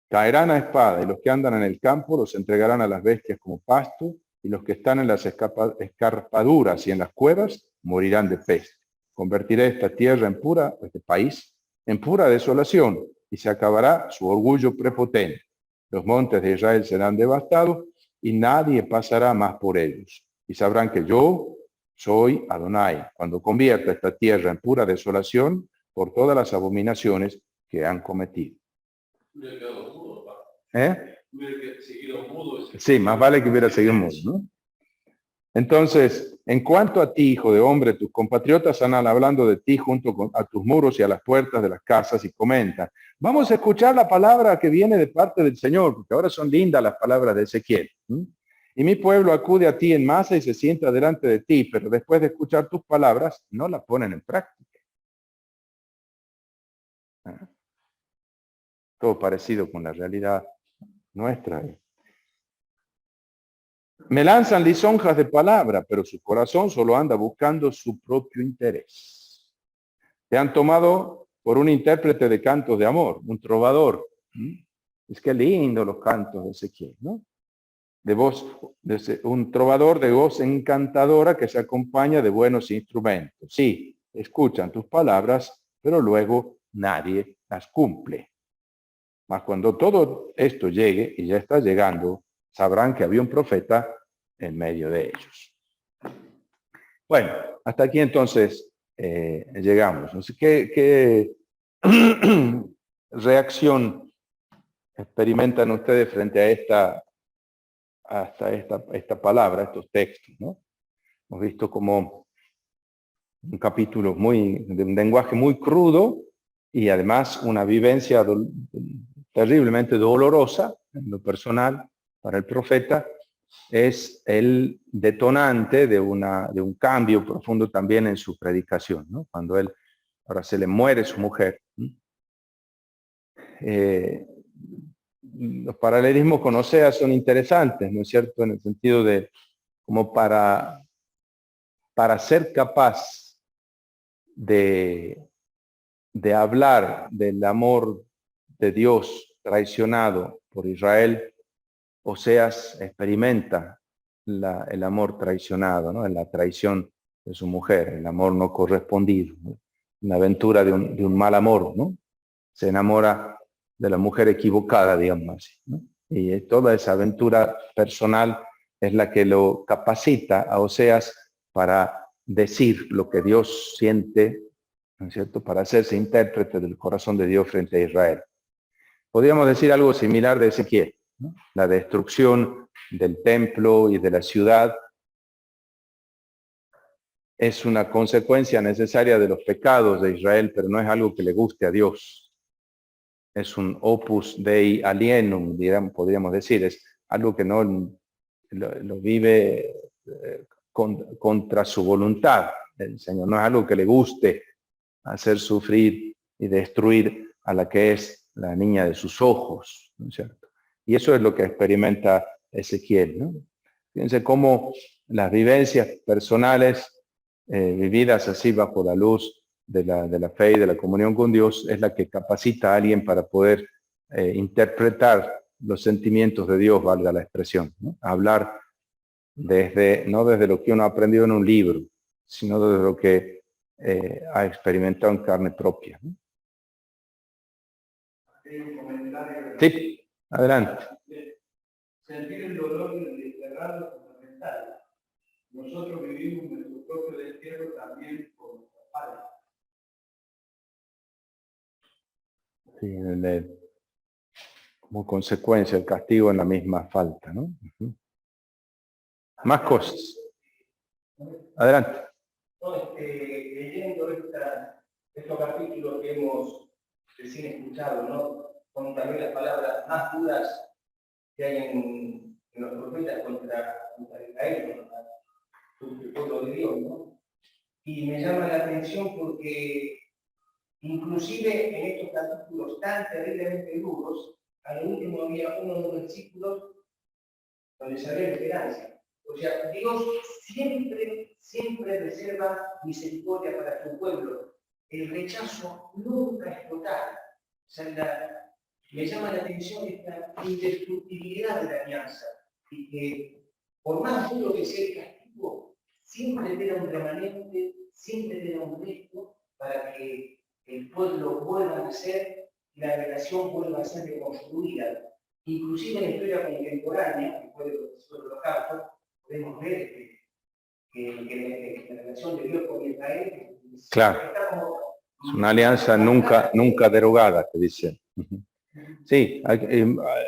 caerán a espada, y los que andan en el campo los entregarán a las bestias como pasto, y los que están en las escarpaduras y en las cuevas morirán de peste. Convertiré esta tierra este país, en pura desolación, y se acabará su orgullo prepotente. Los montes de Israel serán devastados, y nadie pasará más por ellos. Y sabrán que yo soy Adonai, cuando convierta esta tierra en pura desolación por todas las abominaciones que han cometido. Sí, más vale que hubiera seguido mudo, ¿no? Entonces, en cuanto a ti, hijo de hombre, tus compatriotas andan hablando de ti junto a tus muros y a las puertas de las casas y comentan: vamos a escuchar la palabra que viene de parte del Señor, porque ahora son lindas las palabras de Ezequiel. Y mi pueblo acude a ti en masa y se sienta delante de ti, pero después de escuchar tus palabras, no las ponen en práctica. Todo parecido con la realidad nuestra. Me lanzan lisonjas de palabra, pero su corazón solo anda buscando su propio interés. Te han tomado por un intérprete de cantos de amor, un trovador. Es que lindo los cantos de Ezequiel, ¿no? De voz, un trovador de voz encantadora que se acompaña de buenos instrumentos. Sí, escuchan tus palabras, pero luego nadie las cumple. Mas cuando todo esto llegue, y ya está llegando, sabrán que había un profeta en medio de ellos. Bueno, hasta aquí entonces llegamos. No sé qué reacción experimentan ustedes frente a esta palabra, estos textos, ¿no? Hemos visto como un capítulo de un lenguaje muy crudo y además una vivencia terriblemente dolorosa en lo personal para el profeta. Es el detonante de un cambio profundo también en su predicación, ¿no? Cuando ahora se le muere su mujer. Los paralelismos con Oseas son interesantes, ¿no es cierto? En el sentido de como para ser capaz de hablar del amor de Dios traicionado por Israel, Oseas experimenta el amor traicionado, ¿no? En la traición de su mujer, el amor no correspondido, ¿no? Una aventura de un mal amor, ¿no? Se enamora de la mujer equivocada, digamos así, ¿no? Y toda esa aventura personal es la que lo capacita a Oseas para decir lo que Dios siente, ¿no es cierto?, para hacerse intérprete del corazón de Dios frente a Israel. Podríamos decir algo similar de Ezequiel, ¿no? La destrucción del templo y de la ciudad es una consecuencia necesaria de los pecados de Israel, pero no es algo que le guste a Dios. Es un opus dei alienum, podríamos decir, es algo que no lo vive contra su voluntad el Señor, no es algo que le guste hacer sufrir y destruir a la que es la niña de sus ojos, ¿no es cierto? Y eso es lo que experimenta Ezequiel, ¿no? Fíjense cómo las vivencias personales vividas así bajo la luz de la fe y de la comunión con Dios es la que capacita a alguien para poder interpretar los sentimientos de Dios, valga la expresión, ¿no? Hablar no desde lo que uno ha aprendido en un libro, sino desde lo que ha experimentado en carne propia, ¿no? Sí, adelante. Sentir el dolor del desterrado es fundamental. Nosotros vivimos nuestro propio destierro también por nuestra falta. Sí, como consecuencia el castigo en la misma falta, ¿no? Más cosas. Adelante. Leyendo estos capítulos que hemos recién escuchado, ¿no? Con también las palabras más duras que hay en los profetas contra Israel, contra el pueblo de Dios, ¿no? Y me llama la atención porque inclusive en estos capítulos tan terriblemente duros, al último había uno de los versículos donde se ve la esperanza. O sea, Dios siempre reserva misericordia para su pueblo. El rechazo nunca es total. O sea, me llama la atención esta indestructibilidad de la alianza y que por más duro que sea el castigo, siempre queda un remanente, siempre queda un resto para que el pueblo vuelva a nacer y la relación vuelva a ser reconstruida. Inclusive en la historia contemporánea, que fue el holocausto, podemos ver que la relación de Dios con Israel claro, es una alianza nunca derogada, que dice. Sí,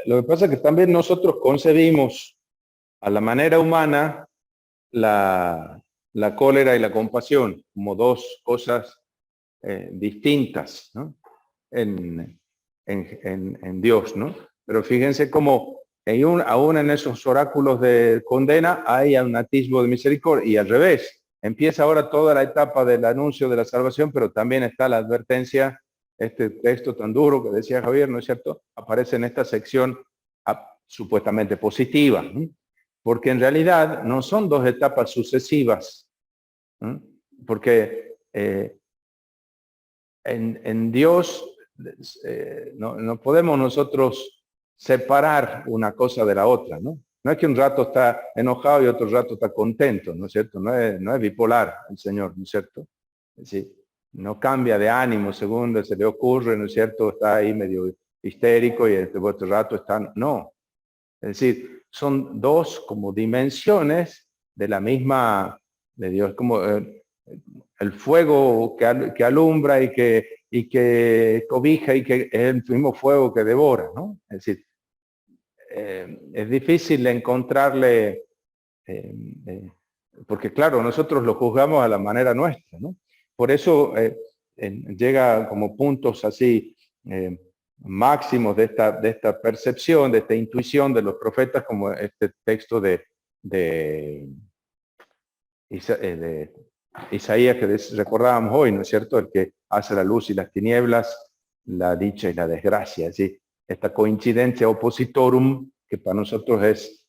lo que pasa es que también nosotros concebimos a la manera humana la cólera y la compasión como dos cosas distintas, ¿no? en Dios, ¿no? Pero fíjense cómo Aún en esos oráculos de condena hay un atisbo de misericordia y al revés. Empieza ahora toda la etapa del anuncio de la salvación, pero también está la advertencia, este texto tan duro que decía Javier, ¿no es cierto? Aparece en esta sección supuestamente positiva, ¿no? Porque en realidad no son dos etapas sucesivas, ¿no? Porque en Dios no podemos nosotros separar una cosa de la otra, ¿no? No es que un rato está enojado y otro rato está contento, ¿no es cierto? No es bipolar el Señor, ¿no es cierto? Es decir, no cambia de ánimo según se le ocurre, ¿no es cierto? Está ahí medio histérico y este otro rato está... No. Es decir, son dos como dimensiones de la misma, de Dios, como el fuego que alumbra y que cobija y que es el mismo fuego que devora, ¿no? Es decir, es difícil encontrarle, porque claro, nosotros lo juzgamos a la manera nuestra, ¿no? Por eso llega como puntos así máximos de esta percepción, de esta intuición de los profetas, como este texto de Isaías que recordábamos hoy, ¿no es cierto? El que hace la luz y las tinieblas, la dicha y la desgracia, ¿sí? Esta coincidencia oppositorum que para nosotros es,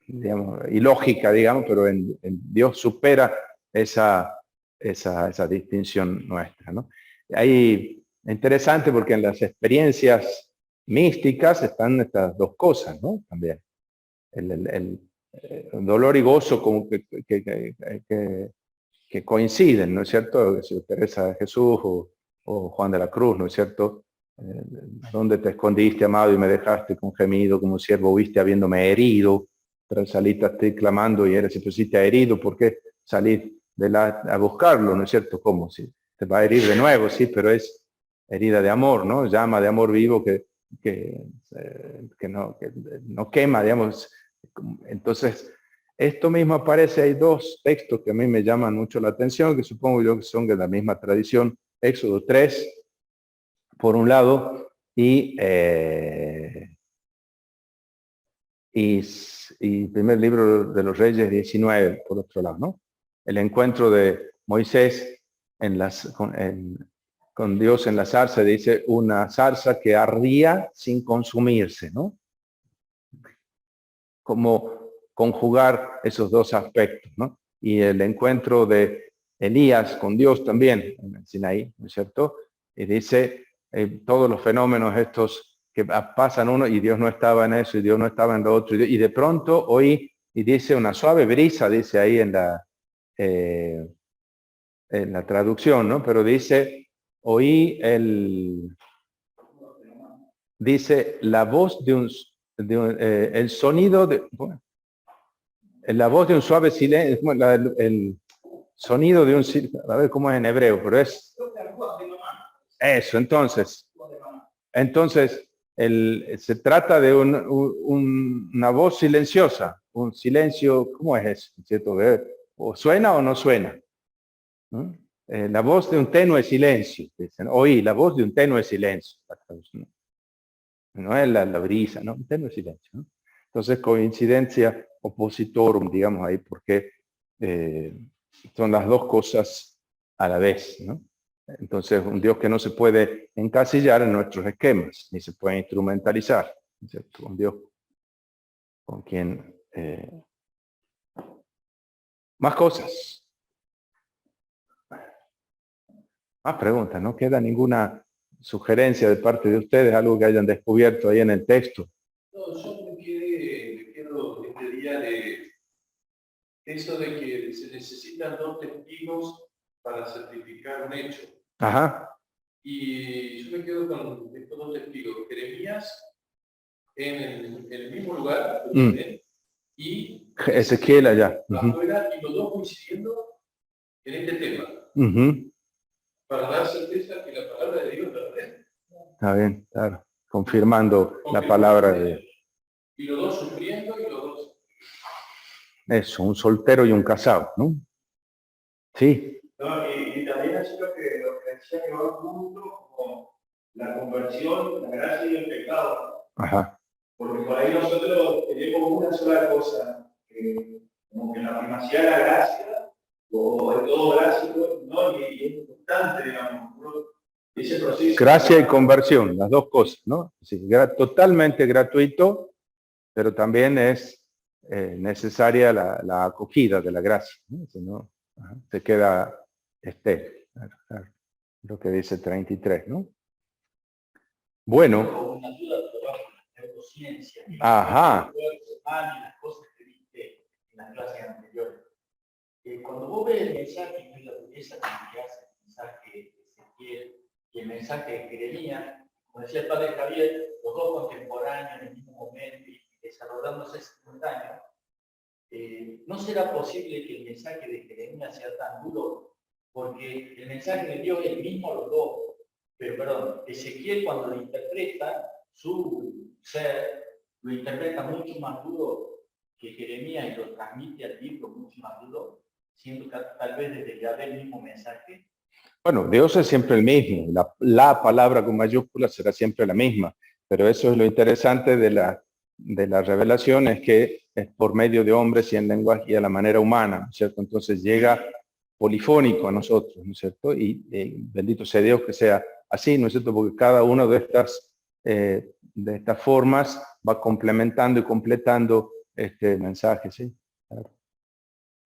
digamos, ilógica, digamos, pero en Dios supera esa distinción nuestra, ¿no? Ahí, interesante porque en las experiencias místicas están estas dos cosas, ¿no? También. El dolor y gozo como que coinciden, ¿no es cierto? Teresa de Jesús o Juan de la Cruz, ¿no es cierto? ¿Dónde te escondiste, amado, y me dejaste con gemido como siervo huiste habiéndome herido? Pero saliste a ti clamando y eres, pues si te ha herido, ¿por qué salir a buscarlo, ¿no es cierto? ¿Cómo? Si te va a herir de nuevo, sí, pero es herida de amor, ¿no? Llama de amor vivo que no quema, digamos. Entonces, esto mismo aparece, hay dos textos que a mí me llaman mucho la atención, que supongo yo que son de la misma tradición. Éxodo 3, por un lado, y primer libro de los Reyes 19, por otro lado, ¿no? El encuentro de Moisés con Dios en la zarza, dice una zarza que ardía sin consumirse, ¿no? Como conjugar esos dos aspectos, ¿no? Y el encuentro de Elías con Dios también en el Sinaí, ¿no es cierto? Y dice todos los fenómenos estos que pasan uno y Dios no estaba en eso y Dios no estaba en lo otro y de pronto oí y dice una suave brisa, dice ahí en la traducción, ¿no? Pero dice oí dice la voz el sonido de la voz de un suave silencio, el sonido de un silencio, a ver cómo es en hebreo, pero es eso. Entonces se trata de una voz silenciosa, un silencio, ¿cómo es eso? ¿Cierto? ¿O suena o no suena? ¿No? La voz de un tenue silencio, dicen. Oí la voz de un tenue silencio. No es la brisa, ¿no? Un tenue silencio, ¿no? Entonces, coincidencia oppositorum, digamos ahí, porque son las dos cosas a la vez, ¿no? Entonces, un Dios que no se puede encasillar en nuestros esquemas, ni se puede instrumentalizar, ¿cierto? Un Dios con quien... más cosas. Más preguntas, ¿no queda ninguna sugerencia de parte de ustedes, algo que hayan descubierto ahí en el texto? No, yo me quedo este día de eso de que se necesitan dos testigos para certificar un hecho. Ajá. Y yo me quedo con estos dos testigos, Jeremías en el mismo lugar, y Ezequiel allá. Afuera, y los dos coincidiendo en este tema. Para dar certeza que la palabra de Dios es verdadera. Está bien, claro. Confirmando la palabra de Dios. Y los dos sufriendo y los dos. Eso, un soltero y un casado, ¿no? Sí. No, y también es lo que decía que va junto con la conversión, la gracia y el pecado. Ajá. Porque por ahí nosotros tenemos una sola cosa, como que la primacía de la gracia, o es todo gracia, ¿no? Y es constante, digamos, ¿no? Ese proceso. Gracia y conversión, las dos cosas, ¿no? Sí, totalmente gratuito, pero también es necesaria la acogida de la gracia, ¿no? Si no, se queda lo que dice 33, ¿no? Bueno. Una ayuda a la neurociencia. Ajá. Las cosas que viste en las clases anteriores. Cuando vos ves el mensaje, que es la dureza que hace el mensaje de Ezequiel y el mensaje de Jeremías, como decía el padre Javier, los dos contemporáneos en el mismo momento y desarrollándose simultáneos, no será posible que el mensaje de Jeremías sea tan duro, porque el mensaje de Dios es el mismo a los dos. Pero, perdón, Ezequiel cuando lo interpreta, su ser, lo interpreta mucho más duro que Jeremías y lo transmite al libro mucho más duro, siendo que tal vez desde ya ve el mismo mensaje. Bueno, Dios es siempre el mismo, la palabra con mayúsculas será siempre la misma, pero eso es lo interesante de la revelación, es que es por medio de hombres y en lenguaje y a la manera humana, ¿no es cierto? Entonces llega polifónico a nosotros, ¿no es cierto? Y bendito sea Dios que sea así, ¿no es cierto? Porque cada una de estas formas va complementando y completando este mensaje, ¿sí? Claro.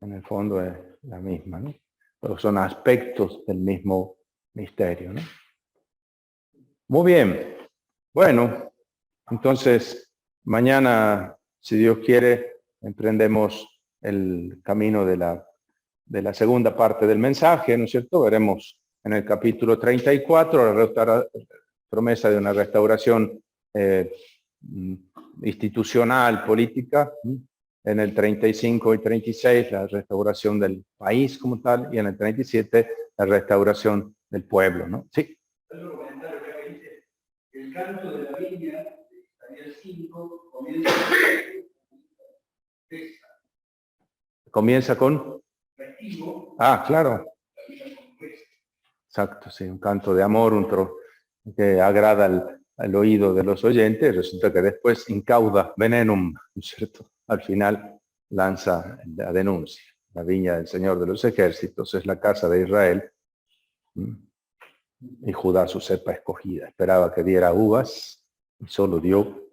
En el fondo es la misma, ¿no? Pero son aspectos del mismo misterio, ¿no? Muy bien. Bueno, entonces mañana, si Dios quiere, emprendemos el camino de la segunda parte del mensaje, ¿no es cierto? Veremos en el capítulo 34 la promesa de una restauración institucional, política, ¿sí? En el 35 y 36 la restauración del país como tal, y en el 37 la restauración del pueblo, ¿no? Sí. Otro comentario que dice, el canto de la viña, Daniel 5, Comienza con... festivo. Ah, claro. Exacto, sí, un canto de amor, que agrada al oído de los oyentes, resulta que después incauda venenum, ¿no es cierto? Al final lanza la denuncia. La viña del Señor de los Ejércitos es la casa de Israel, y Judá su cepa escogida. Esperaba que diera uvas y solo dio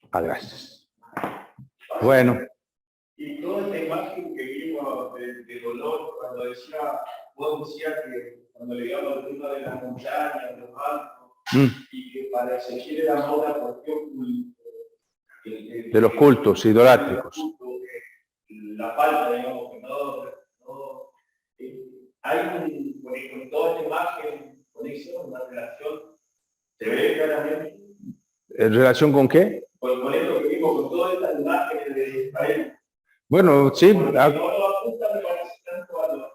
agracias. Bueno. Y toda esta imagen que vimos de dolor, cuando vos decías que cuando le íbamos al tema de las montañas, los altos, y que para Ezequiel era moda porque de los cultos idolátricos. La falta, digamos, que no hay con toda esta imagen, conexión, una relación, se ve claramente. ¿En relación con qué? Con esto que vimos, con todas estas imágenes de Israel. Bueno, sí. No lo apunta, me parece tanto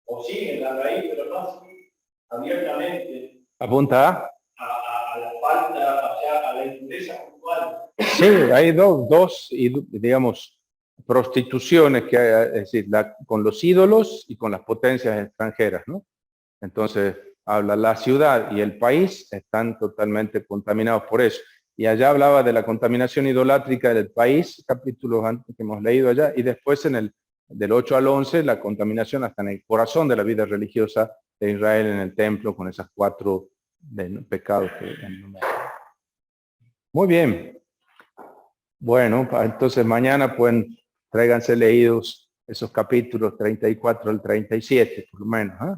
o sí, en la raíz, pero no así abiertamente. Apunta a la falta, o sea, a la impureza puntual. Sí, hay dos, digamos, prostituciones que hay, es decir, con los ídolos y con las potencias extranjeras, ¿no? Entonces, habla la ciudad y el país están totalmente contaminados por eso. Y allá hablaba de la contaminación idolátrica del país, capítulos antes que hemos leído allá, y después del 8 al 11, la contaminación hasta en el corazón de la vida religiosa de Israel en el templo, con esas 4 pecados que muy bien. Bueno, entonces mañana pueden tráiganse leídos esos capítulos 34 al 37, por lo menos. ¿Eh?